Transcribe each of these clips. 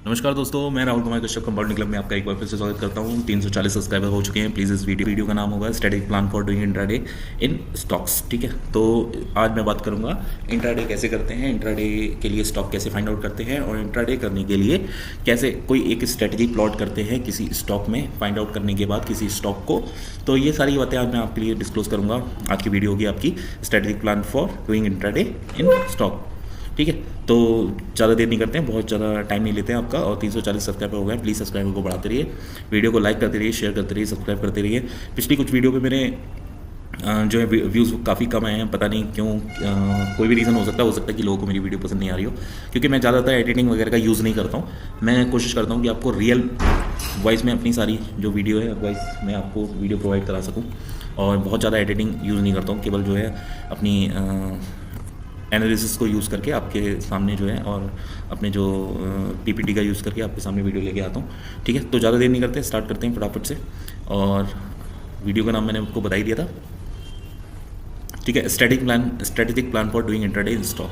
नमस्कार दोस्तों, मैं राहुल कुमार कश्यप कंपाउंडिंग क्लब में आपका एक बार फिर से स्वागत करता हूं। 340 सब्सक्राइबर हो चुके हैं। प्लीज़ इस वीडियो का नाम होगा strategic plan for doing intraday in stocks. ठीक है, तो आज मैं बात करूंगा इंट्राडे कैसे करते हैं, इंट्राडे के लिए स्टॉक कैसे फाइंड आउट करते हैं और इंट्राडे करने के लिए कैसे कोई एक स्ट्रेटेजी प्लॉट करते हैं किसी स्टॉक में फाइंड आउट करने के बाद किसी स्टॉक को। तो ये सारी बातें आज मैं आपके लिए डिस्क्लोज करूँगा। आज की वीडियो होगी आपकी strategic plan for doing intraday in stock. ठीक है, तो ज़्यादा देर नहीं करते हैं, बहुत ज़्यादा टाइम नहीं लेते हैं आपका। और 340 सब्सक्राइबर हो गए, प्लीज़ सब्सक्राइबर को बढ़ाते रहिए, वीडियो को लाइक करते रहिए, शेयर करते रहिए, सब्सक्राइब करते रहिए। पिछली कुछ वीडियो पे मेरे जो है व्यूज़ काफ़ी कम आए हैं, पता नहीं क्यों। कोई भी रीज़न हो सकता है कि लोगों को मेरी वीडियो पसंद नहीं आ रही हो, क्योंकि मैं ज़्यादातर एडिटिंग वगैरह का यूज़ नहीं करता हूँ। मैं कोशिश करता हूँ कि आपको रियल वॉइस में अपनी सारी जो वीडियो है वॉइस में आपको वीडियो प्रोवाइड करा सकूँ, और बहुत ज़्यादा एडिटिंग यूज़ नहीं करता हूँ। केवल जो है अपनी एनालिसिस को यूज़ करके आपके सामने जो है, और अपने जो पीपीटी का यूज़ करके आपके सामने वीडियो लेके आता हूँ। ठीक है, तो ज़्यादा देर नहीं करते, स्टार्ट करते हैं फटाफट से। और वीडियो का नाम मैंने आपको बता ही दिया था। ठीक है, strategic plan for doing intraday in stock.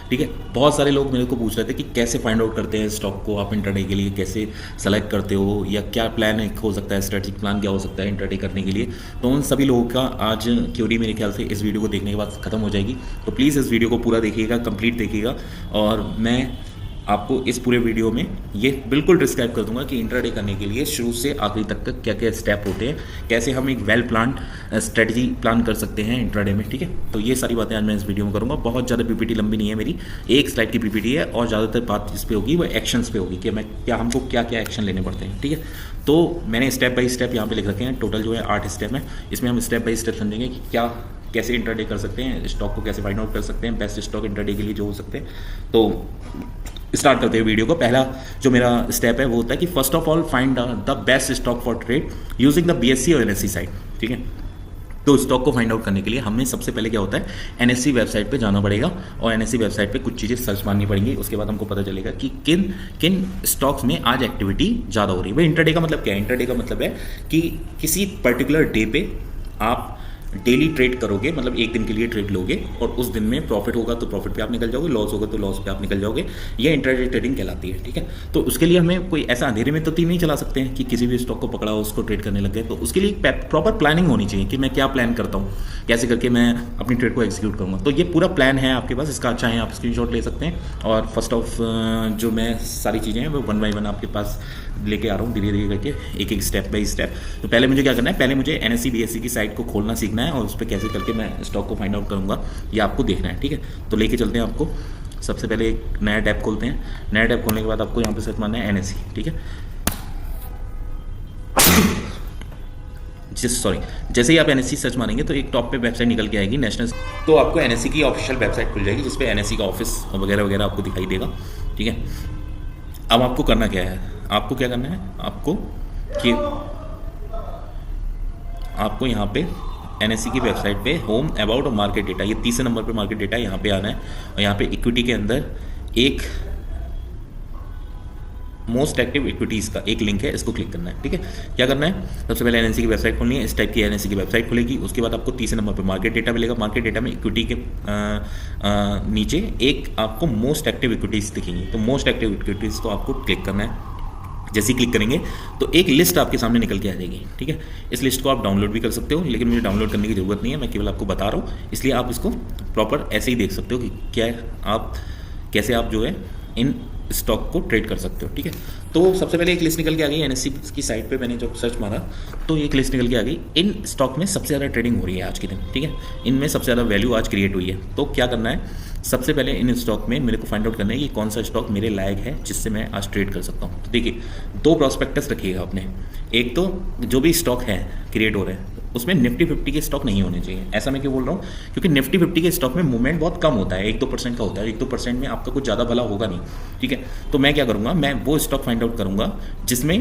ठीक है, बहुत सारे लोग मेरे को पूछ रहे थे कि कैसे फाइंड आउट करते हैं स्टॉक को, आप इंट्राडे के लिए कैसे सेलेक्ट करते हो, या क्या प्लान हो सकता है, स्ट्रेटेजिक प्लान क्या हो सकता है इंट्राडे करने के लिए। तो उन सभी लोगों का आज क्यूरी मेरे ख्याल से इस वीडियो को देखने के बाद ख़त्म हो जाएगी। तो प्लीज़ इस वीडियो को पूरा देखिएगा, कंप्लीट देखिएगा, और मैं आपको इस पूरे वीडियो में ये बिल्कुल डिस्क्राइब कर दूंगा कि इंट्राडे करने के लिए शुरू से आखिरी तक का क्या क्या स्टेप होते हैं, कैसे हम एक वेल प्लान्ड स्ट्रेटजी प्लान कर सकते हैं इंट्राडे में। ठीक है, तो ये सारी बातें आज मैं इस वीडियो में करूंगा। बहुत ज़्यादा पीपीटी लंबी नहीं है मेरी, एक स्लाइड की पीपीटी है, और ज़्यादातर बात जिस पे होगी वो एक्शंस पे होगी कि मैं हमको क्या क्या एक्शन लेने पड़ते हैं। ठीक है, तो मैंने स्टेप बाय स्टेप यहाँ पे लिख रखे हैं। टोटल जो है 8 स्टेप है, इसमें हम स्टेप बाय स्टेप समझेंगे कि क्या कैसे इंट्राडे कर सकते हैं, स्टॉक को कैसे फाइंड आउट कर सकते हैं, बेस्ट स्टॉक इंट्राडे के लिए जो हो सकते हैं। तो स्टार्ट करते हैं वीडियो को। पहला जो मेरा स्टेप है वो होता है कि first of all find the best stock for trade using the BSc और एनएससी साइट। ठीक है, तो स्टॉक को फाइंड आउट करने के लिए हमें सबसे पहले क्या होता है, एनएससी वेबसाइट पे जाना पड़ेगा, और एनएससी वेबसाइट पे कुछ चीज़ें सर्च मारनी पड़ेंगी। उसके बाद हमको पता चलेगा कि किन किन स्टॉक्स में आज एक्टिविटी ज़्यादा हो रही है। भाई इंट्राडे का मतलब क्या है? इंट्राडे का मतलब है कि किसी पर्टिकुलर डे पे आप डेली ट्रेड करोगे, मतलब एक दिन के लिए ट्रेड लोगे, और उस दिन में प्रॉफिट होगा तो प्रॉफिट पे आप निकल जाओगे, लॉस होगा तो लॉस पे आप निकल जाओगे। ये इंट्राडे ट्रेडिंग कहलाती है। ठीक है, तो उसके लिए हमें कोई ऐसा अंधेरे में तो तीर नहीं चला सकते हैं कि किसी भी स्टॉक को पकड़ा हो उसको ट्रेड करने लग गए। तो उसके लिए एक प्रॉपर प्लानिंग होनी चाहिए कि मैं क्या प्लान करता हूँ, कैसे करके मैं अपनी ट्रेड को एग्जीक्यूट करूँगा। तो ये पूरा प्लान है आपके पास, इसका चाहे आप स्क्रीनशॉट ले सकते हैं। और फर्स्ट ऑफ जो मैं सारी चीज़ें हैं वो 1 बाय 1 आपके पास लेके आ रहा हूँ, धीरे धीरे करके एक एक स्टेप बाय स्टेप। तो पहले मुझे क्या करना है, पहले मुझे एनएससी बीएससी की साइट को खोलना सीखना है, और उस पर कैसे करके मैं स्टॉक को फाइंड आउट करूँगा ये आपको देखना है। ठीक है, तो लेके चलते हैं आपको। सबसे पहले एक नया टैब खोलते हैं। नया टैब खोलने के बाद आपको यहाँ पे सर्च मारना है एनएससी। ठीक है, जैसे ही आप एनएससी सर्च मारेंगे तो एक टॉप पे वेबसाइट निकल के आएगी नेशनल। तो आपको एनएससी की ऑफिशियल वेबसाइट खुल जाएगी, जिसपे एनएससी का ऑफिस वगैरह वगैरह आपको दिखाई देगा। ठीक है, अब आपको करना क्या है, आपको क्या करना है, आपको यहाँ पे एनएससी की वेबसाइट पे होम अबाउट और मार्केट डेटा, ये तीसरे नंबर पे मार्केट डेटा यहाँ पे आना है, और यहाँ पे इक्विटी के अंदर एक मोस्ट एक्टिव इक्विटीज़ का एक लिंक है, इसको क्लिक करना है। ठीक है, क्या करना है, सबसे पहले एनएससी की वेबसाइट खोलनी है। इस टाइप की एनएससी की वेबसाइट खुलेगी। उसके बाद आपको तीसरे नंबर पे मार्केट डेटा मिलेगा। मार्केट डेटा में इक्विटी के नीचे एक आपको मोस्ट एक्टिव इक्विटीज़ दिखेंगी। तो मोस्ट एक्टिव इक्विटीज़ को आपको क्लिक करना है। जैसे ही क्लिक करेंगे तो एक लिस्ट आपके सामने निकल के आ जाएगी। ठीक है, इस लिस्ट को आप डाउनलोड भी कर सकते हो, लेकिन मुझे डाउनलोड करने की ज़रूरत नहीं है, मैं केवल आपको बता रहा हूँ, इसलिए आप इसको प्रॉपर ऐसे ही देख सकते हो कि क्या है, आप कैसे आप जो है इन स्टॉक को ट्रेड कर सकते हो। ठीक है, तो सबसे पहले एक लिस्ट निकल के आ गई एनएससी की साइट पे। मैंने जब सर्च मारा तो एक लिस्ट निकल के आ गई। इन स्टॉक में सबसे ज़्यादा ट्रेडिंग हो रही है आज के दिन। ठीक है, इनमें सबसे ज़्यादा वैल्यू आज क्रिएट हुई है। तो क्या करना है, सबसे पहले इन स्टॉक में मेरे को फाइंड आउट करना है कि कौन सा स्टॉक मेरे लायक है जिससे मैं आज ट्रेड कर सकता हूँ। तो देखिए, 2 प्रॉस्पेक्टस रखिएगा अपने। एक तो जो भी स्टॉक है क्रिएट हो रहे हैं उसमें निफ्टी 50 के स्टॉक नहीं होने चाहिए। ऐसा मैं क्यों बोल रहा हूँ, क्योंकि निफ्टी 50 के स्टॉक में मूवमेंट बहुत कम होता है, 1-2% का होता है। 1-2% में आपका कुछ ज़्यादा भला होगा नहीं। ठीक है, तो मैं क्या करूँगा, मैं वो स्टॉक फाइंड आउट करूँगा जिसमें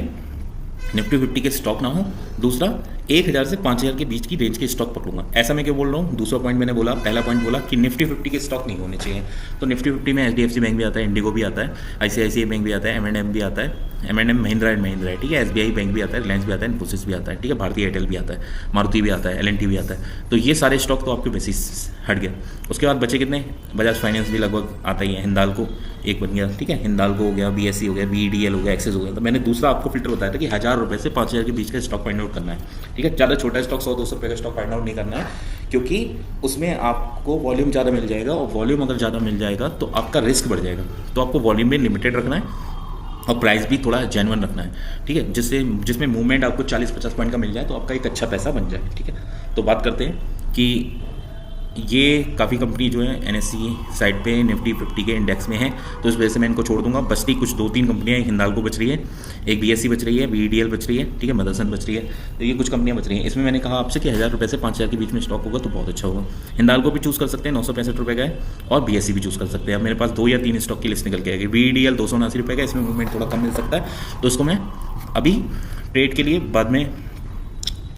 निफ्टी 50 के स्टॉक ना हो। दूसरा, 1000 से 5000 के बीच की रेंज के स्टॉक पकड़ूंगा। ऐसा मैं क्यों बोल रहा हूँ, दूसरा पॉइंट मैंने बोला, पहला पॉइंट बोला कि निफ्टी 50 के स्टॉक नहीं होने चाहिए। तो निफ्टी 50 में एचडीएफसी बैंक भी आता है, इंडिगो भी आता है, आईसीआईसीआई बैंक भी आता है, M&M भी आता है, M&M महिंद्रा एंड महिंद्रा है, ठीक है, SBI बैंक भी आता है, रिलायंस भी आता है, इन्फोसिस भी आता है, ठीक है, भारतीय एयरटेल भी आता है, मारुति भी आता है, L&T भी आता है। तो ये सारे स्टॉक तो आपके बेसिस हट गया। उसके बाद बचे कितने, बजाज फाइनेंस भी लगभग आता ही है, हिंदाल्को एक बन गया, ठीक है, हिंदाल्को हो गया, BSE हो गया, BDL हो गया, एक्सेस हो गया। तो मैंने दूसरा आपको फिल्टर बताया था कि 1000 रुपये से 5000 के बीच का स्टॉक फाइंड आउट करना है, ठीक है, ज़्यादा छोटा स्टॉक 100-200 रुपये का स्टॉक फाइंड आउट नहीं करना है, क्योंकि उसमें आपको वॉल्यूम ज़्यादा मिल जाएगा, और वॉल्यूम अगर ज़्यादा मिल जाएगा तो आपका रिस्क बढ़ जाएगा। तो आपको वॉल्यूम में लिमिटेड रखना है और प्राइस भी थोड़ा जेन्युइन रखना है, ठीक है, जिसमें मूवमेंट आपको 40-50 पॉइंट का मिल जाए तो आपका एक अच्छा पैसा बन जाए, ठीक है। तो बात करते हैं कि ये काफ़ी कंपनी जो है NSE साइड पे निफ्टी 50 के इंडेक्स में है, तो इस वजह से मैं इनको छोड़ दूंगा। बचती कुछ 2-3 कंपनियां, हिंदाल्को बच रही है, एक BSE बच रही है, BDL बच रही है, ठीक है, मदरसन बच रही है। तो ये कुछ कंपनियां बच रही हैं। इसमें मैंने कहा आपसे कि 1000 रुपये से 5000 के बीच में स्टॉक होगा तो बहुत अच्छा होगा। हिंदाल्को भी चूज़ कर सकते हैं, 965 रुपये का है, और BSE भी चूज़ कर सकते हैं। अब मेरे पास 2 या 3 स्टॉक की लिस्ट निकल के आएगी। BDL 279 रुपये का, इसमें मूवमेंट थोड़ा कम मिल सकता है, तो इसको मैं अभी ट्रेड के लिए बाद में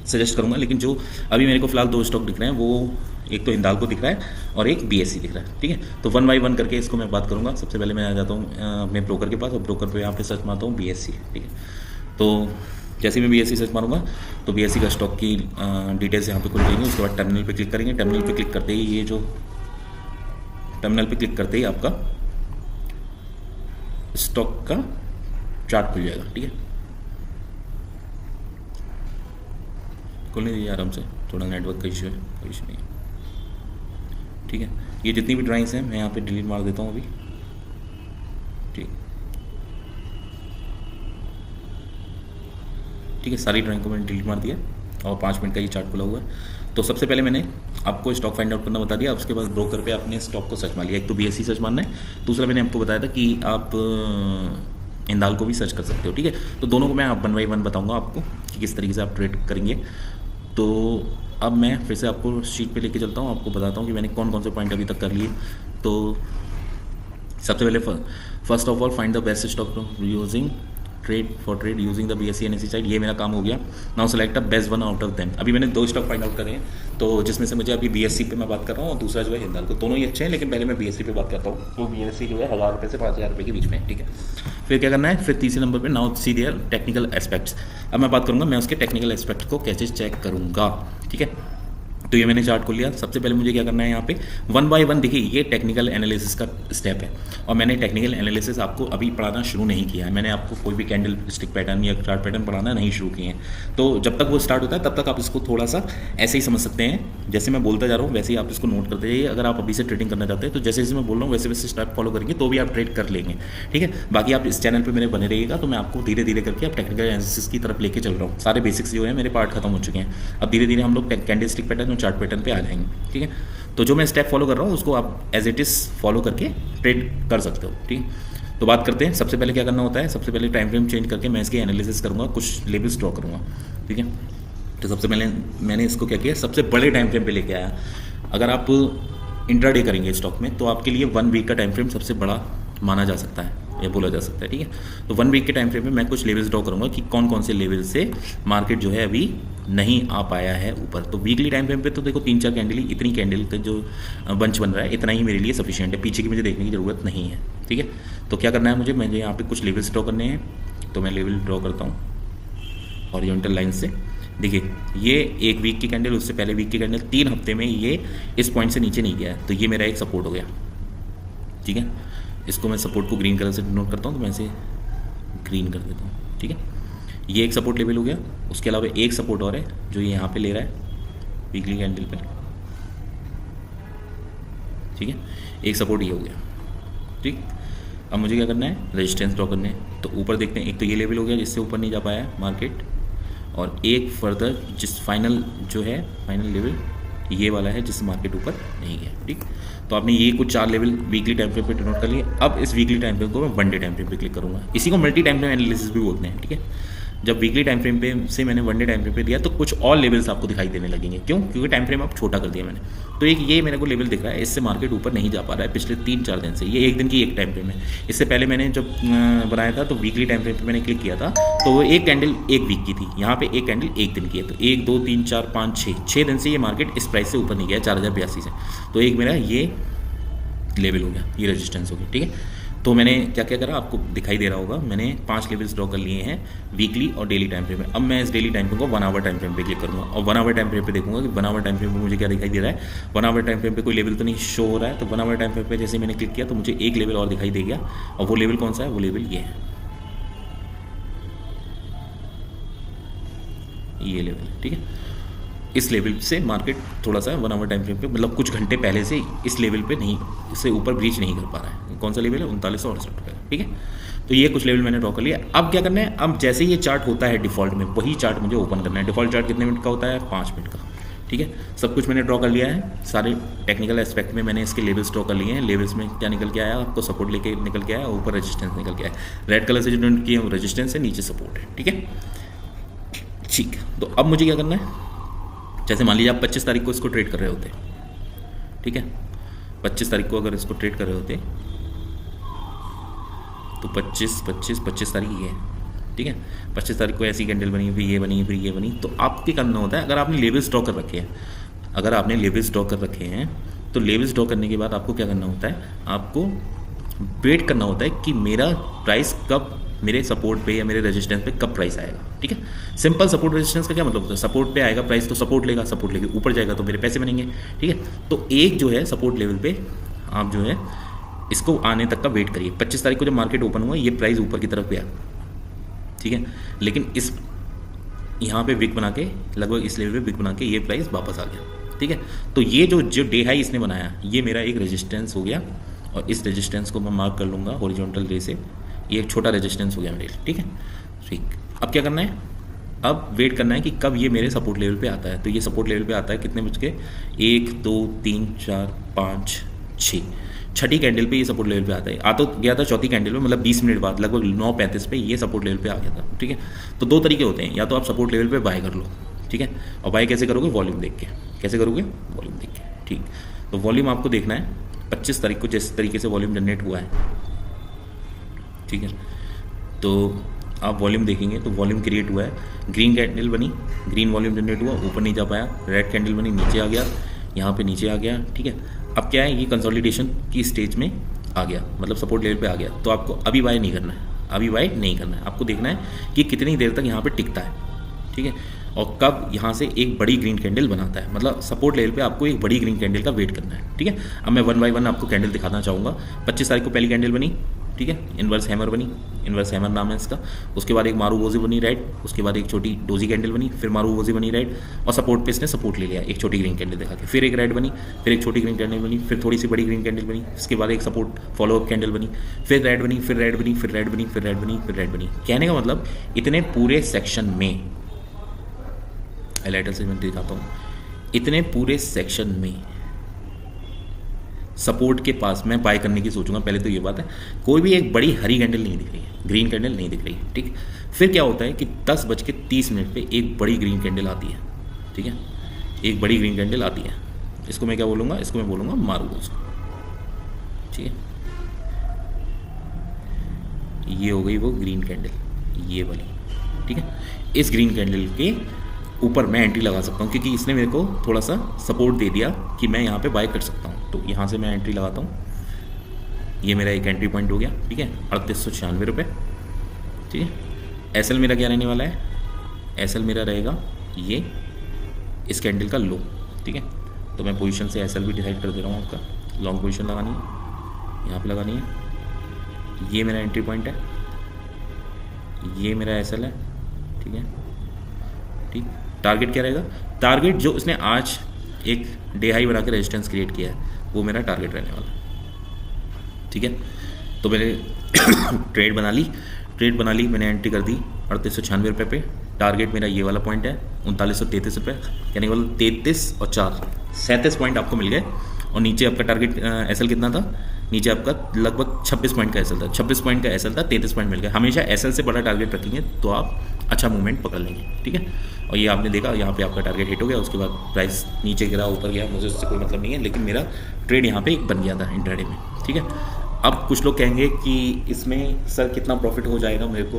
सजेस्ट करूँगा। लेकिन जो अभी मेरे को फिलहाल 2 स्टॉक दिख रहे हैं, वो एक तो हिंदाल्को दिख रहा है और एक BSE दिख रहा है, ठीक है। तो 1 बाय 1 करके इसको मैं बात करूँगा। सबसे पहले मैं आ जाता हूँ अपने ब्रोकर के पास, और ब्रोकर पे यहाँ पे सर्च मारता हूँ BSE, ठीक है। तो जैसे मैं BSE सर्च मारूंगा तो BSE का स्टॉक की डिटेल्स यहाँ पे खुल जाएंगी। उसके बाद टर्मिनल पे क्लिक करेंगे। टर्मिनल पे क्लिक करते ही ये जो टर्मिनल पे क्लिक करते ही आपका स्टॉक का चार्ट खुल जाएगा, ठीक है। खुलने दीजिए आराम से, थोड़ा नेटवर्क का इशू है, कोई इशू नहीं है, ठीक है। ये जितनी भी ड्राइंग्स हैं मैं यहाँ पे डिलीट मार देता हूँ अभी, ठीक है। सारी ड्राइंग को मैंने डिलीट मार दिया और 5 मिनट का ये चार्ट खुला हुआ है। तो सबसे पहले मैंने आपको स्टॉक फाइंड आउट करना बता दिया। उसके बाद ब्रोकर पे अपने स्टॉक को सर्च मार लिया। एक तो BSE सर्च मारना है, दूसरा मैंने आपको बताया था कि आप हिंदाल्को भी सर्च कर सकते हो, ठीक है। तो दोनों को मैं 1 बाय 1 बताऊँगा आपको कि किस तरीके से आप ट्रेड करेंगे। तो अब मैं फिर से आपको शीट पे लेके चलता हूँ, आपको बताता हूँ कि मैंने कौन कौन से पॉइंट अभी तक कर लिए। तो सबसे पहले first of all find the best stock using trade using the BSE NSE side, ये मेरा काम हो गया। Now select the best one out of them. अभी मैंने 2 स्टॉक फाइंड आउट करे हैं, तो जिसमें से मुझे अभी BSE पे मैं बात कर रहा हूँ और दूसरा जो है हिंदाल्को। दोनों ही अच्छे हैं, लेकिन पहले मैं BSE पे बात करता हूँ। तो BSE जो है 1000 रुपये से 5000 रुपये के बीच में है, ठीक है। फिर क्या करना है, फिर तीसरे नंबर पर now see their technical aspects. अब मैं बात करूँगा मैं उसके टेक्निकल एस्पेक्ट को कैसे चेक करूँगा, ठीक है। तो ये मैंने चार्ट को लिया। सबसे पहले मुझे क्या करना है, यहाँ पे 1 बाय 1 देखिए ये टेक्निकल एनालिसिस का स्टेप है, और मैंने टेक्निकल एनालिसिस आपको अभी पढ़ाना शुरू नहीं किया है। मैंने आपको कोई भी कैंडल स्टिक पैटर्न या चार्ट पैटर्न पढ़ाना नहीं शुरू किए हैं। तो जब तक वो स्टार्ट होता है तब तक आप इसको थोड़ा सा ऐसे ही समझ सकते हैं, जैसे मैं बोलता जा रहा हूँ वैसे ही आप इसको नोट करते जाइए। अगर आप अभी से ट्रेडिंग करना चाहते हैं तो जैसे जैसे मैं बोल रहा हूँ वैसे वैसे स्टेप फॉलो करेंगे तो भी आप ट्रेड कर लेंगे, ठीक है। बाकी आप इस चैनल पर मेरे बने रहिएगा, तो मैं आपको धीरे धीरे करके आप टेक्निकल एनालिसिस की तरफ लेके चल रहा हूँ। सारे बेसिक्स जो है मेरे पार्ट खत्म हो चुके हैं, अब धीरे धीरे हम लोग कैंडल स्टिक पैटर्न और चार्ट पैटर्न पे आ जाएंगे, ठीक है। तो जो मैं स्टेप फॉलो कर रहा हूँ उसको आप एज इट इज़ फॉलो करके ट्रेड कर सकते हो, ठीक है। तो बात करते हैं सबसे पहले क्या करना होता है। सबसे पहले टाइम फ्रेम चेंज करके मैं इसकी एनालिसिस करूँगा, कुछ लेवल्स ड्रॉ करूँगा, ठीक है। तो सबसे पहले मैंने इसको क्या किया, सबसे बड़े टाइम फ्रेम पे लेके आया। अगर आप इंट्राडे करेंगे स्टॉक में तो आपके लिए 1 वीक का टाइम फ्रेम सबसे बड़ा माना जा सकता है या बोला जा सकता है, ठीक है। तो 1 वीक के टाइम फ्रेम में मैं कुछ लेवल्स ड्रॉ करूँगा कि कौन कौन से लेवल से मार्केट जो है अभी नहीं आ पाया है ऊपर। तो वीकली टाइम फ्रेम पे तो देखो 3-4 कैंडल ही, इतनी कैंडल का जो बंच बन रहा है इतना ही मेरे लिए सफिशिएंट है, पीछे की मुझे देखने की ज़रूरत नहीं है, ठीक है। तो क्या करना है मुझे यहाँ पे कुछ लेवल्स ड्रॉ करने हैं। तो मैं लेवल ड्रॉ करता हूँ हॉरिजॉन्टल लाइन से। देखिए ये 1 वीक की कैंडल, उससे पहले वीक की कैंडल, 3 हफ्ते में ये इस पॉइंट से नीचे नहीं गया है, तो ये मेरा एक सपोर्ट हो गया, ठीक है। इसको मैं सपोर्ट को ग्रीन कलर से डिनोट करता हूँ, तो मैं इसे ग्रीन कर देता हूँ, ठीक है। ये एक सपोर्ट लेवल हो गया। उसके अलावा एक सपोर्ट और है जो ये यहाँ पे ले रहा है वीकली कैंडल पे, ठीक है। एक सपोर्ट ये हो गया, ठीक। अब मुझे क्या करना है, रेजिस्टेंस ड्रॉ करने हैं। तो ऊपर देखते हैं, एक तो ये लेवल हो गया जिससे ऊपर नहीं जा पाया मार्केट, और एक फर्दर जिस फाइनल जो है फाइनल लेवल ये वाला है जिससे मार्केट ऊपर नहीं गया, ठीक। तो आपने ये कुछ 4 लेवल वीकली टाइम फ्रेम पे डिनोट कर लिए। अब इस वीकली टाइम फ्रेम को मैं 1 डे टाइम फ्रेम पे क्लिक करूँगा। इसी को मल्टी टाइम फ्रेम एनालिसिस भी बोलते हैं, ठीक है। जब वीकली टाइम फ्रेम पे से मैंने 1 डे टाइम फ्रेम पे दिया तो कुछ और लेवल्स आपको दिखाई देने लगेंगे। क्यों? क्योंकि टाइम फ्रेम अब छोटा कर दिया मैंने। तो एक ये मेरे को लेवल दिख रहा है, इससे मार्केट ऊपर नहीं जा पा रहा है पिछले 3-4 दिन से। ये एक दिन की एक टाइम फ्रेम है। इससे पहले मैंने जब बनाया था तो वीकली टाइम फ्रेम पे मैंने क्लिक किया था, तो वो एक कैंडल 1 वीक की थी, यहाँ पे एक कैंडल 1 दिन की है। तो 1 2 3 4 5 6 दिन से ये मार्केट इस प्राइस से ऊपर नहीं गया, 4082 से। तो एक मेरा ये लेवल हो गया, ये रेजिस्टेंस हो गया, ठीक है। तो मैंने क्या क्या करा आपको दिखाई दे रहा होगा, मैंने 5 लेवल्स ड्रॉ कर लिए हैं वीकली और डेली टाइम फ्रेम में। अब मैं इस डेली टाइम फ्रेम को 1 आवर टाइम फ्रेम पे क्लिक करूँगा और 1 आवर टाइम फ्रेम पे देखूंगा कि 1 आवर टाइम फ्रेम पे मुझे क्या दिखाई दे रहा है। 1 आवर टाइम फ्रेम पे कोई लेवल तो नहीं शो हो रहा है, तो 1 आवर टाइम फ्रेम पे जैसे मैंने क्लिक किया तो मुझे एक लेवल और दिखाई दे गया, और वो लेवल कौन सा है, वो लेवल ये है, ये लेवल, ठीक है। इस लेवल से मार्केट थोड़ा सा 1 आवर टाइम फ्रेम पे, मतलब कुछ घंटे पहले से इस लेवल पे नहीं, इससे ऊपर ब्रीच नहीं कर पा रहा है। कौन सा लेवल है, 3968 रुपये, ठीक है। तो ये कुछ लेवल मैंने ड्रॉ कर लिया। अब क्या करना है, अब जैसे ये चार्ट होता है डिफ़ॉल्ट में, वही चार्ट मुझे ओपन करना है। डिफ़ॉल्ट चार्ट कितने मिनट का होता है, 5 मिनट का, ठीक है। सब कुछ मैंने ड्रॉ कर लिया है, सारे टेक्निकल एस्पेक्ट में मैंने इसके लेवल्स ड्रॉ कर लिए हैं। लेवल्स में क्या निकल के आया, आपको सपोर्ट लेके निकल के आया, ऊपर रेजिस्टेंस निकल के आया। रेड कलर से जो नोट किए वो रेजिस्टेंस है, नीचे सपोर्ट है, ठीक है, ठीक। तो अब मुझे क्या करना है, जैसे मान लीजिए आप 25 तारीख को इसको ट्रेड कर रहे होते, ठीक है, 25 तारीख को अगर इसको ट्रेड कर रहे होते तो 25 तारीख ये है, ठीक है। 25 तारीख को ऐसी कैंडल बनी, फिर ये बनी, फिर ये बनी। तो आपके करना होता है, अगर आपने लेवल्स ड्रॉ कर रखे हैं, अगर आपने लेवल्स ड्रॉ कर रखे हैं तो लेवल्स ड्रॉ करने के बाद आपको क्या करना होता है, आपको वेट करना होता है कि मेरा प्राइस कब मेरे सपोर्ट पे या मेरे रेजिस्टेंस पे कब प्राइस आएगा, ठीक है। सिंपल सपोर्ट रेजिस्टेंस का क्या मतलब होता है, सपोर्ट पे आएगा प्राइस तो सपोर्ट लेगा, सपोर्ट लेके ऊपर जाएगा तो मेरे पैसे बनेंगे, ठीक है। तो एक जो है सपोर्ट लेवल पे आप जो है इसको आने तक का वेट करिए। 25 तारीख को जब मार्केट ओपन हुआ ये प्राइस ऊपर की तरफ गया, ठीक है, लेकिन इस यहाँ पे विक बना के, लगभग इस लेवल पे विक बना के ये प्राइस वापस आ गया, ठीक है। तो ये जो डे हाई इसने बनाया, ये मेरा एक रेजिस्टेंस हो गया, और इस रेजिस्टेंस को मैं मार्क कर लूँगा हॉरिजॉन्टल रे से, ये एक छोटा रेजिस्टेंस हो गया मेरे, ठीक है, ठीक। अब क्या करना है, अब वेट करना है कि कब ये मेरे सपोर्ट लेवल पे आता है। तो ये सपोर्ट लेवल पे आता है कितने बज के, 1 2 3 4 5 6, छठी कैंडल पे ये सपोर्ट लेवल पे आता है। आ तो गया था चौथी कैंडल में, मतलब 20 मिनट बाद लगभग 9:35 पे ये सपोर्ट लेवल पे आ गया था, ठीक है। तो 2 तरीके होते हैं, या तो आप सपोर्ट लेवल पे बाय कर लो, ठीक है, और बाय कैसे करोगे, वॉल्यूम देख के। कैसे करोगे, वॉल्यूम देख के, ठीक। तो वॉल्यूम आपको देखना है 25 तारीख को जिस तरीके से वॉल्यूम जनरेट हुआ है, ठीक है। तो आप वॉल्यूम देखेंगे तो वॉल्यूम क्रिएट हुआ है, ग्रीन कैंडल बनी, ग्रीन वॉल्यूम जनरेट हुआ, ऊपर नहीं जा पाया, रेड कैंडल बनी, नीचे आ गया, यहाँ पे नीचे आ गया, ठीक है। अब क्या है, ये कंसोलिडेशन की स्टेज में आ गया, मतलब सपोर्ट लेवल पे आ गया। तो आपको अभी बाय नहीं करना है, अभी बाय नहीं करना है, आपको देखना है कि कितनी देर तक यहाँ पे टिकता है, ठीक है, और कब यहाँ से एक बड़ी ग्रीन कैंडल बनाता है। मतलब सपोर्ट लेवल पे आपको एक बड़ी ग्रीन कैंडल का वेट करना है, ठीक है। अब मैं 1 बाय 1 आपको कैंडल दिखाना चाहूँगा। 25 तारीख को पहली कैंडल बनी, ठीक है, इन्वर्स हैमर बनी, इन्वर्स हैमर नाम है इसका। उसके बाद एक मारूवोजी बनी रेड, उसके बाद एक छोटी डोजी कैंडल बनी, फिर मारूवोजी बनी रेड, और सपोर्ट पे इसने सपोर्ट ले लिया एक छोटी ग्रीन कैंडल दिखा के। फिर एक रेड बनी, फिर एक छोटी ग्रीन कैंडल बनी, फिर थोड़ी सी बड़ी ग्रीन कैंडल बनी, इसके बाद एक सपोर्ट फॉलोअप कैंडल बनी, फिर रेड बनी, फिर रेड बनी, फिर रेड बनी, फिर रेड बनी, फिर रेड बनी। कहने का मतलब इतने पूरे सेक्शन में, हाईलाइटर से मैं दिखाता हूँ, इतने पूरे सेक्शन में सपोर्ट के पास मैं बाय करने की सोचूंगा। पहले तो ये बात है, कोई भी एक बड़ी हरी कैंडल नहीं दिख रही है, ग्रीन कैंडल नहीं दिख रही है, ठीक। फिर क्या होता है कि 10:30 पे एक बड़ी ग्रीन कैंडल आती है, ठीक है, एक बड़ी ग्रीन कैंडल आती है। इसको मैं क्या बोलूँगा, इसको मैं बोलूँगा मारूवोजी, ठीक है। ये हो गई वो ग्रीन कैंडल, ये वाली, ठीक है। इस ग्रीन कैंडल के ऊपर मैं एंट्री लगा सकता हूँ, क्योंकि इसने मेरे को थोड़ा सा सपोर्ट दे दिया कि मैं यहाँ पे बाय कर सकता हूँ। तो यहाँ से मैं एंट्री लगाता हूँ, ये मेरा एक एंट्री पॉइंट हो गया, ठीक है, 3896 रुपये, ठीक है। एसएल मेरा क्या रहने वाला है, एसएल मेरा रहेगा ये इस कैंडल का लो, ठीक है। तो मैं पोजीशन से एसएल भी डिसाइड कर दे रहा हूँ, आपका लॉन्ग पोजीशन लगानी है, यहाँ पे लगानी है। ये मेरा एंट्री पॉइंट है, ये मेरा एसएल है, ठीक है, ठीक। टारगेट क्या रहेगा, टारगेट जो इसने आज एक डे हाई बना के रेजिस्टेंस क्रिएट किया है वो मेरा टारगेट रहने वाला है, ठीक है। तो मैंने ट्रेड बना ली, मैंने एंट्री कर दी 3896 रुपये पे। टारगेट मेरा ये वाला पॉइंट है 3933 रुपये, यानी कि 33 और 4 37 पॉइंट आपको मिल गए। और नीचे आपका टारगेट एसएल कितना था, नीचे आपका लगभग 26 पॉइंट का एसएल था, 26 पॉइंट का एसएल था, 33 पॉइंट मिल गया। हमेशा एसएल से बड़ा टारगेट रखेंगे तो आप अच्छा मूवमेंट पकड़ लेंगे, ठीक है। और ये आपने देखा यहाँ पे आपका टारगेट हिट हो गया, उसके बाद प्राइस नीचे गिरा ऊपर गया, मुझे उससे कोई मतलब नहीं है, लेकिन मेरा ट्रेड यहाँ पे बन गया था इंट्राडे में, ठीक है। अब कुछ लोग कहेंगे कि इसमें सर कितना प्रॉफिट हो जाएगा मेरे को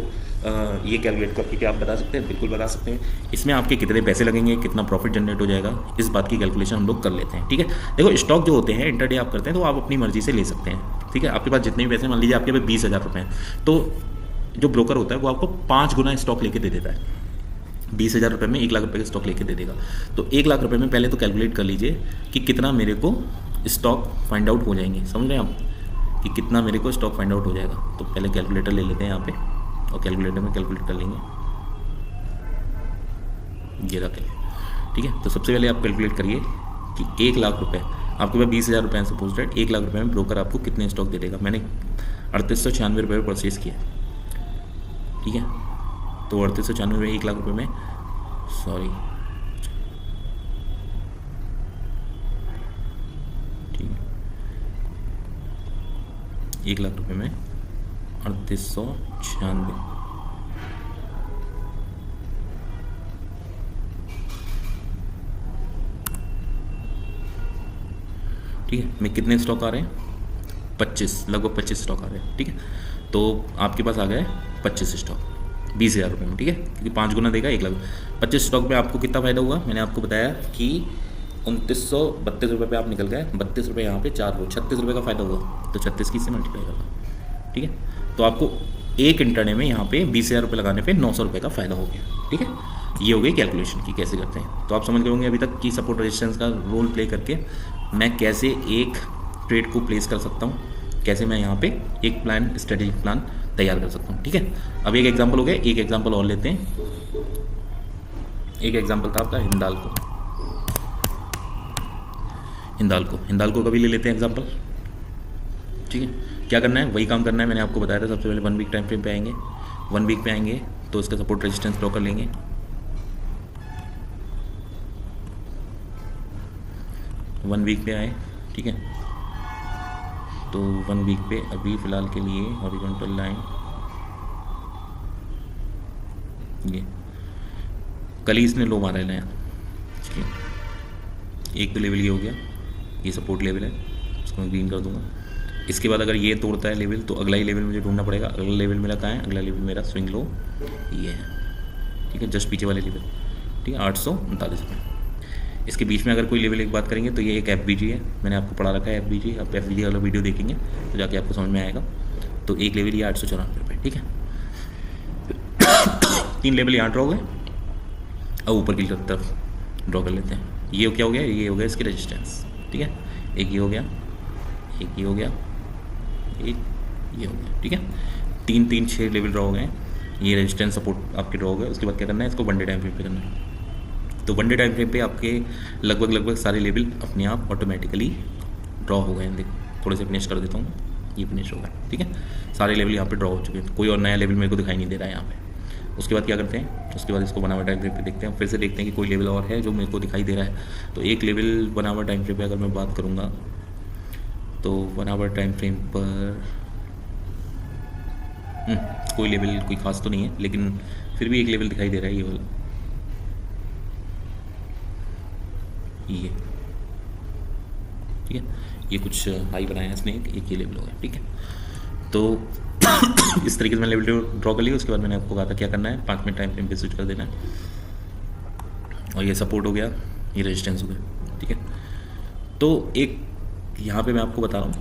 ये कैलकुलेट करके क्या आप बता सकते हैं? बिल्कुल बता सकते हैं। इसमें आपके कितने पैसे लगेंगे, कितना प्रॉफिट जनरेट हो जाएगा, इस बात की कैलकुलेशन हम लोग कर लेते हैं। ठीक है, देखो स्टॉक जो होते हैं इंटरडे आप करते हैं तो आप अपनी मर्जी से ले सकते हैं। ठीक है, आपके पास जितने भी पैसे, मान लीजिए आपके पास 20,000 रुपये हैं, तो जो ब्रोकर होता है वो आपको 5 गुना स्टॉक लेके दे देता है। 20,000 रुपये में 1 लाख रुपये का स्टॉक लेके दे देगा। तो 1 लाख रुपये में पहले तो कैलकुलेट कर लीजिए कि कितना मेरे को स्टॉक फाइंड आउट हो जाएंगे। समझ रहे हैं आप कि कितना मेरे को स्टॉक फाइंड आउट हो जाएगा? तो पहले कैलकुलेटर ले लेते हैं यहाँ पे और कैलकुलेटर में कैलकुलेट कर लेंगे। ये रखें। ठीक है, तो सबसे पहले आप कैलकुलेट करिए कि 1 लाख रुपये आपके पास 20,000 रुपये सपोज दैट 1 लाख रुपये में ब्रोकर आपको कितने स्टॉक दे देगा। मैंने 3896 रुपये परचेज किया। ठीक है, तो 3896 रुपये 1 लाख रुपये में, सॉरी, ठीक है, 1 लाख रुपये में 3896। ठीक है, मैं कितने स्टॉक आ रहे हैं? 25, लगभग 25 स्टॉक आ रहे हैं। ठीक है, तो आपके पास आ गए 25 स्टॉक 20,000 रुपये में। ठीक है, क्योंकि 5 गुना देगा 1 लाख। 25 स्टॉक में आपको कितना फ़ायदा हुआ? मैंने आपको बताया कि 2932 रुपये पे आप निकल गए। 32 रुपये यहाँ पे 4 हो, 36 रुपये का फ़ायदा हुआ। तो 36 की से मल्टीप्लाई करना। ठीक है, तो आपको एक इंटरडे में यहाँ पे 20,000 रुपये लगाने पे 900 रुपये का फ़ायदा हो गया। ठीक है, ये हो गई कैलकुलेशन की कैसे करते हैं। तो आप समझ गए होंगे अभी तक कि सपोर्ट रेजिस्टेंस का रोल प्ले करके मैं कैसे एक ट्रेड को प्लेस कर सकता हूँ, कैसे मैं यहाँ पे एक प्लान, स्ट्रेटेजिक प्लान तैयार कर सकता हूँ। ठीक है, अब एक एग्जांपल हो गया, एक एग्जांपल और लेते हैं। एक एग्जांपल था आपका हिंदाल्को। हिंदाल्को का भी ले लेते हैं एग्जांपल। ठीक है, क्या करना है? वही काम करना है, मैंने आपको बताया था। सबसे पहले 1 वीक टाइम फ्रेम पे आएंगे। 1 वीक पे आएंगे तो इसका सपोर्ट रेजिस्टेंस ड्रॉ कर लेंगे। 1 वीक पे आए। ठीक है, तो 1 वीक पे अभी फ़िलहाल के लिए हॉरिजॉन्टल लाइन, ये कल ही इसने लो मारा है नया। ठीक है, एक तो लेवल ये हो गया, ये सपोर्ट लेवल है, इसको मैं ग्रीन कर दूंगा। इसके बाद अगर ये तोड़ता है लेवल तो अगला ही लेवल मुझे ढूंढना पड़ेगा। अगला लेवल मेरा कहाँ है? अगला लेवल मेरा स्विंग लो ये है। ठीक है, जस्ट पीछे वाले लेवल। ठीक है, 839 रुपये। इसके बीच में अगर कोई लेवल एक बात करेंगे तो ये एक FBG है, मैंने आपको पढ़ा रखा है FBG। आप FBG वाला वीडियो देखेंगे तो जाके आपको समझ में आएगा। तो एक लेवल ये 894 रुपये। ठीक है, 3 लेवल यहाँ ड्रॉ हो गए। अब ऊपर की तरफ ड्रॉ कर लेते हैं। ये क्या हो गया? ये हो गया इसकी रेजिस्टेंस। ठीक है, एक ये हो गया, एक ये हो गया, एक ये हो गया। ठीक है, 3 6 लेवल ड्रॉ हो गए। ये रेजिस्टेंस सपोर्ट आपके ड्रॉ हो गए। उसके बाद क्या करना है? इसको 1 डे टाइम फ्रेम पे करना है। तो 1 डे टाइम फ्रेम पे आपके लगभग सारे लेवल अपने आप ऑटोमेटिकली ड्रॉ हो गए हैं। देखो थोड़े से फिनिश कर देता हूँ, ये फिनिश हो गया। ठीक है, सारे लेवल यहाँ पे ड्रॉ हो चुके हैं, कोई और नया लेवल मेरे को दिखाई नहीं दे रहा है यहाँ पे। उसके बाद क्या करते हैं? उसके बाद इसको 1 आवर टाइम फ्रेम पे देखते हैं, फिर से देखते हैं कि कोई लेवल और है जो मेरे को दिखाई दे रहा है। तो एक लेवल 1 आवर टाइम फ्रेम पे अगर मैं बात करूँगा तो 1 आवर टाइम फ्रेम पर कोई लेवल कोई खास तो नहीं है, लेकिन फिर भी एक लेवल दिखाई दे रहा है, ये वाला, ये। ठीक है, ये कुछ हाई बनाया है इसने, एक ये लेवल हो गया। ठीक है, तो इस तरीके से मैंने लेवल ड्रॉ कर लिया। उसके बाद मैंने आपको कहा था क्या करना है? 5 मिनट टाइम फ्रेम पे स्विच कर देना है। और ये सपोर्ट हो गया, ये रेजिस्टेंस हो गया। ठीक है, तो एक यहाँ पे मैं आपको बता रहा हूँ,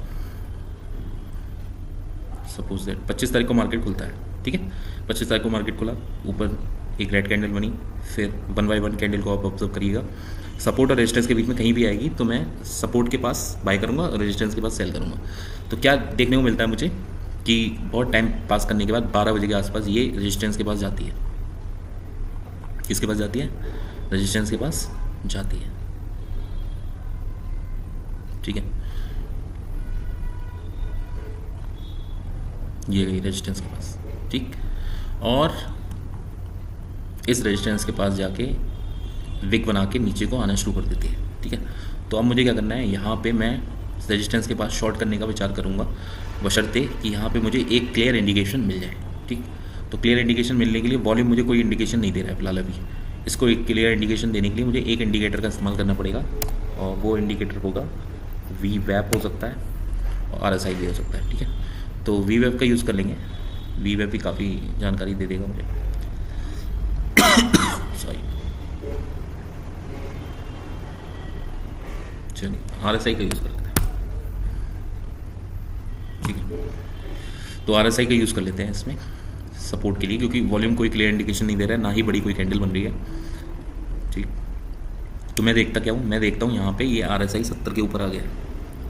सपोज दैट 25 तारीख को मार्केट खुलता है। ठीक है, 25 तारीख को मार्केट खुला, ऊपर एक रेड कैंडल बनी, फिर 1 बाय 1 कैंडल को आप ऑब्जर्व करिएगा। सपोर्ट और रेजिस्टेंस के बीच में कहीं भी आएगी तो मैं सपोर्ट के पास बाय करूँगा और रेजिस्टेंस के पास सेल करूँगा। तो क्या देखने को मिलता है मुझे कि बहुत टाइम पास करने के बाद 12 बजे के आसपास ये रेजिस्टेंस के पास जाती है। किसके पास जाती है? रेजिस्टेंस के पास जाती है। ठीक है, ये गई रेजिस्टेंस के पास। ठीक, और इस रेजिस्टेंस के पास जाके विक बना के नीचे को आना शुरू कर देती है। ठीक है, तो अब मुझे क्या करना है? यहाँ पे मैं रेजिस्टेंस के पास शॉर्ट करने का विचार करूँगा, बशर्ते कि यहाँ पे मुझे एक क्लियर इंडिकेशन मिल जाए। ठीक, तो क्लियर इंडिकेशन मिलने के लिए वॉल्यूम मुझे कोई इंडिकेशन नहीं दे रहा है फिलहाल अभी। इसको एक क्लियर इंडिकेशन देने के लिए मुझे एक इंडिकेटर का इस्तेमाल करना पड़ेगा, और वो इंडिकेटर होगा VWAP हो सकता है, और RSI भी हो सकता है, ठीक है। तो VWAP का यूज़ कर लेंगे, VWAP भी काफ़ी जानकारी दे देगा मुझे। सॉरी, चलिए RSI का यूज़ कर लेते हैं, ठीक है। तो RSI का यूज़ कर लेते हैं इसमें सपोर्ट के लिए, क्योंकि वॉल्यूम कोई क्लियर इंडिकेशन नहीं दे रहा है, ना ही बड़ी कोई कैंडल बन रही है, ठीक। तो मैं देखता क्या हूँ, मैं देखता हूँ यहाँ पे ये RSI 70 के ऊपर आ गया है,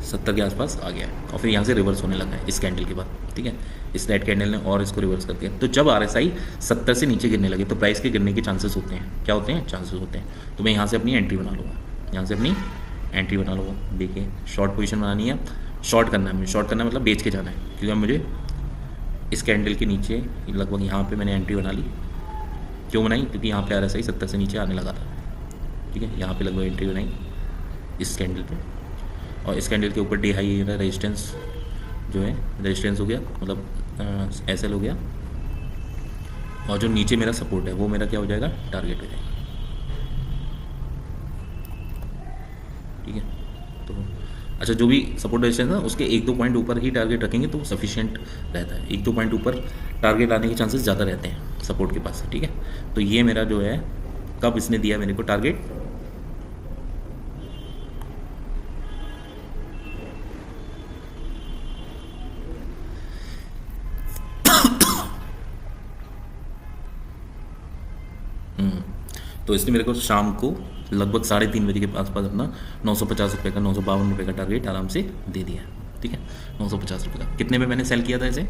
70 के आसपास आ गया है, और फिर यहाँ से रिवर्स होने लगा है इस कैंडल के बाद, ठीक है। इस रेड कैंडल ने और इसको रिवर्स कर दिया। तो जब RSI 70 से नीचे गिरने लगे तो प्राइस के गिरने के चांसेस होते हैं, क्या होते हैं, चांसेस होते हैं। तो मैं यहाँ से अपनी एंट्री बना लूँगा, यहाँ से अपनी एंट्री बना लूँगा। देखिए शॉर्ट पोजीशन बनानी है, शॉर्ट करना है मुझे, शॉर्ट करना मतलब बेच के जाना है, क्योंकि मुझे इस कैंडल के नीचे लगभग यहाँ पे मैंने एंट्री बना ली। क्यों बनाई, क्योंकि यहाँ पे RSI 70 से नीचे आने लगा था, ठीक है। यहाँ पे लगभग एंट्री बनाई इस कैंडल पे, और इस कैंडल के ऊपर डे हाई रेजिस्टेंस जो है, रेजिस्टेंस हो गया, मतलब SL हो गया, और जो नीचे मेरा सपोर्ट है वो मेरा क्या हो जाएगा, टारगेट हो जाएगा, ठीक है। तो अच्छा, जो भी सपोर्ट रेजिस्टेंस है उसके 1-2 पॉइंट ऊपर ही टारगेट रखेंगे तो सफिशिएंट रहता है। 1-2 पॉइंट ऊपर टारगेट आने के चांसेस ज़्यादा रहते हैं सपोर्ट के पास, ठीक है। तो ये मेरा जो है, कब इसने दिया मेरे को टारगेट, तो इसने मेरे को शाम को लगभग 3:30 बजे के आसपास अपना 950 रुपये का, 952 रुपये का टारगेट आराम से दे दिया, ठीक है। 950 रुपये का कितने में मैंने सेल किया था इसे,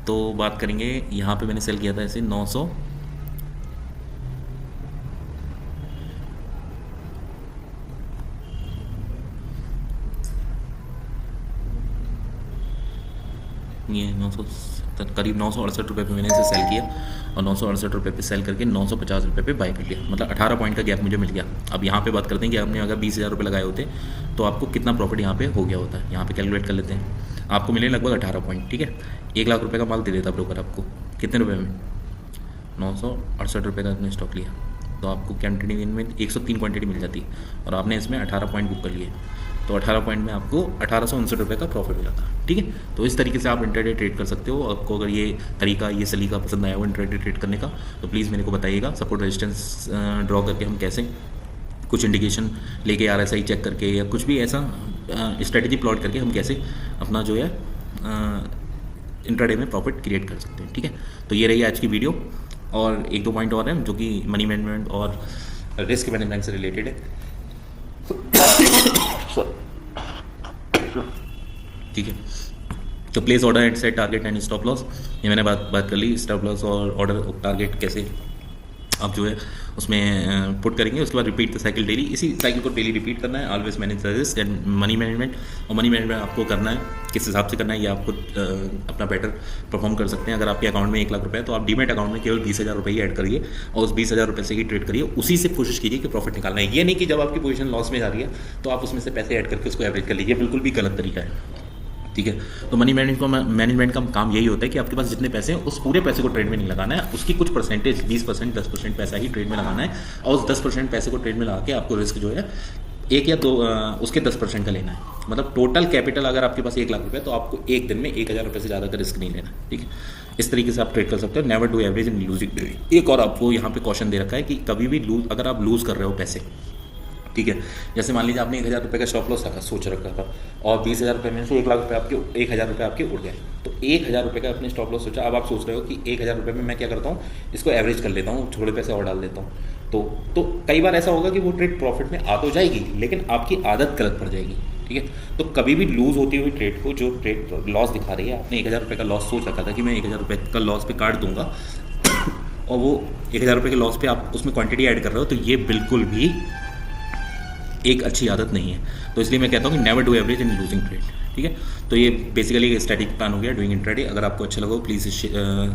तो बात करेंगे, यहाँ पे मैंने सेल किया था इसे 900, ये 970 करीब 968 रुपये पे मैंने इसे सेल किया, और 968 रुपये पे सेल करके 950 रुपये पे बाई कर लिया, मतलब 18 पॉइंट का गैप मुझे मिल गया। अब यहाँ पे बात करते हैं कि आपने अगर 20,000 रुपये लगाए होते तो आपको कितना प्रॉफिट यहाँ पे हो गया होता है। यहाँ पे कैलकुलेट कर लेते हैं, आपको मिले लगभग 18 पॉइंट, ठीक है। 1 लाख रुपये का माल दे देता ब्रोकर आपको, कितने रुपये में, 968 रुपये का आपने स्टॉक लिया, तो आपको क्वान्टिटी में 103 क्वान्टिटी मिल जाती, और आपने इसमें 18 पॉइंट बुक कर लिए, तो 18 पॉइंट में आपको 1859 रुपये का प्रॉफिट हो जाता है, ठीक है। तो इस तरीके से आप इंट्राडे ट्रेड कर सकते हो। आपको अगर ये तरीका, ये सलीका पसंद आया हो इंट्राडे ट्रेड करने का, तो प्लीज़ मेरे को बताइएगा। सपोर्ट रेजिस्टेंस ड्रॉ करके हम कैसे, कुछ इंडिकेशन लेके RSI चेक करके, या कुछ भी ऐसा स्ट्रेटजी प्लॉट करके हम कैसे अपना जो है इंट्राडे में प्रॉफिट क्रिएट कर सकते हैं, ठीक है। तो ये रही आज की वीडियो, और 1-2 पॉइंट और हैं जो कि मनी मैनेजमेंट और रिस्क मैनेजमेंट से रिलेटेड है, ठीक है। तो place order and set target and stop loss, ये मैंने बात कर ली। स्टॉप लॉस और ऑर्डर टारगेट कैसे आप जो है उसमें पुट करेंगे, उसके बाद रिपीट द साइकिल डेली, इसी साइकिल को डेली रिपीट करना है। Always manage the risk and money management, और मनी मैनेजमेंट आपको करना है किस हिसाब से करना है, ये आप खुद अपना बेटर परफॉर्म कर सकते हैं। अगर आपके अकाउंट में 1 लाख रुपए है तो आप डीमेट अकाउंट में केवल 20,000 रुपये ही ऐड करिए, और उस 20,000 रुपये से ही ट्रेड करिए, उसी से कोशिश कीजिए कि प्रॉफिट निकालना है। ये नहीं कि जब आपकी पोजीशन लॉस में जा रही है तो आप उसमें से पैसे ऐड करके उसको एवरेज कर लीजिए, बिल्कुल भी गलत तरीका है, ठीक है। तो मनी मैनेजमेंट का काम यही होता है कि आपके पास जितने पैसे हैं उस पूरे पैसे को ट्रेड में नहीं लगाना है, उसकी कुछ परसेंटेज 20%, 10% पैसा ही ट्रेड में लगाना है, और उस 10% पैसे को ट्रेड में लगा के आपको रिस्क जो है 1 या 2 उसके 10% का लेना है। मतलब टोटल कैपिटल अगर आपके पास 1 लाख रुपये तो आपको एक दिन में 1,000 रुपये से ज़्यादा का रिस्क नहीं लेना, ठीक है। इस तरीके से आप ट्रेड कर सकते हो। Never do average in losing trade. एक और आपको यहाँ पे क्वेश्चन दे रखा है कि कभी भी अगर आप लूज़ कर रहे हो पैसे, ठीक है, जैसे मान लीजिए आपने 1,000 रुपये का स्टॉप लॉस रखा, सोच रखा था, और 20,000 रुपये में से 1 लाख रुपये आपके, 1,000 रुपये आपके उड़ गए, तो 1,000 रुपये का अपने स्टॉप लॉस सोचा। अब आप सोच रहे हो कि 1,000 रुपये में मैं क्या करता हूँ, इसको एवरेज कर लेता हूँ, थोड़े पैसे और डाल देता हूँ। तो कई बार ऐसा होगा कि वो ट्रेड प्रॉफिट में आ तो जाएगी, लेकिन आपकी आदत गलत पड़ जाएगी, ठीक है। तो कभी भी लूज़ होती हुई ट्रेड को, जो ट्रेड लॉस दिखा रही है, आपने 1,000 रुपये का लॉस सोच रखा था कि मैं 1,000 रुपये का लॉस पे काट दूंगा, और वो 1,000 रुपये के लॉस पे आप उसमें क्वांटिटी ऐड कर रहे हो, तो ये बिल्कुल भी एक अच्छी आदत नहीं है। तो इसलिए मैं कहता हूँ कि never do average in losing trade, ठीक है। तो ये बेसिकली एक स्ट्रैटेजिक प्लान हो गया डूइंग इंट्राडे। अगर आपको अच्छा लगा प्लीज़ इस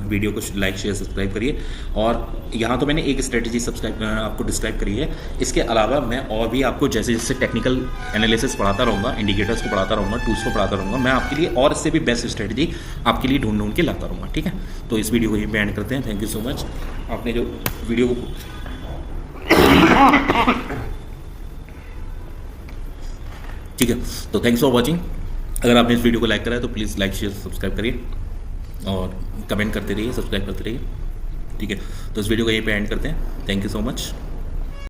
वीडियो को लाइक, शेयर, सब्सक्राइब करिए। और यहाँ तो मैंने एक स्ट्रैटेजी आपको डिस्क्राइब करी है, इसके अलावा मैं और भी आपको जैसे जैसे टेक्निकल एनालिसिस पढ़ाता रहूँगा, इंडिकेटर्स को पढ़ाता रहूँगा, टूल्स को पढ़ाता रहूँगा, मैं आपके लिए और इससे भी बेस्ट स्ट्रैटेजी आपके लिए ढूंढ के लाता रहूँगा, ठीक है। तो इस वीडियो को यहीं पे एंड करते हैं। Thank you so much. आपने जो वीडियो को ठीक है, तो थैंक्स फॉर वॉचिंग। अगर आपने इस वीडियो को लाइक करा है तो प्लीज़ लाइक शेयर सब्सक्राइब करिए और कमेंट करते रहिए, सब्सक्राइब करते रहिए, ठीक है। तो इस वीडियो को यहीं पे एंड करते हैं। Thank you so much.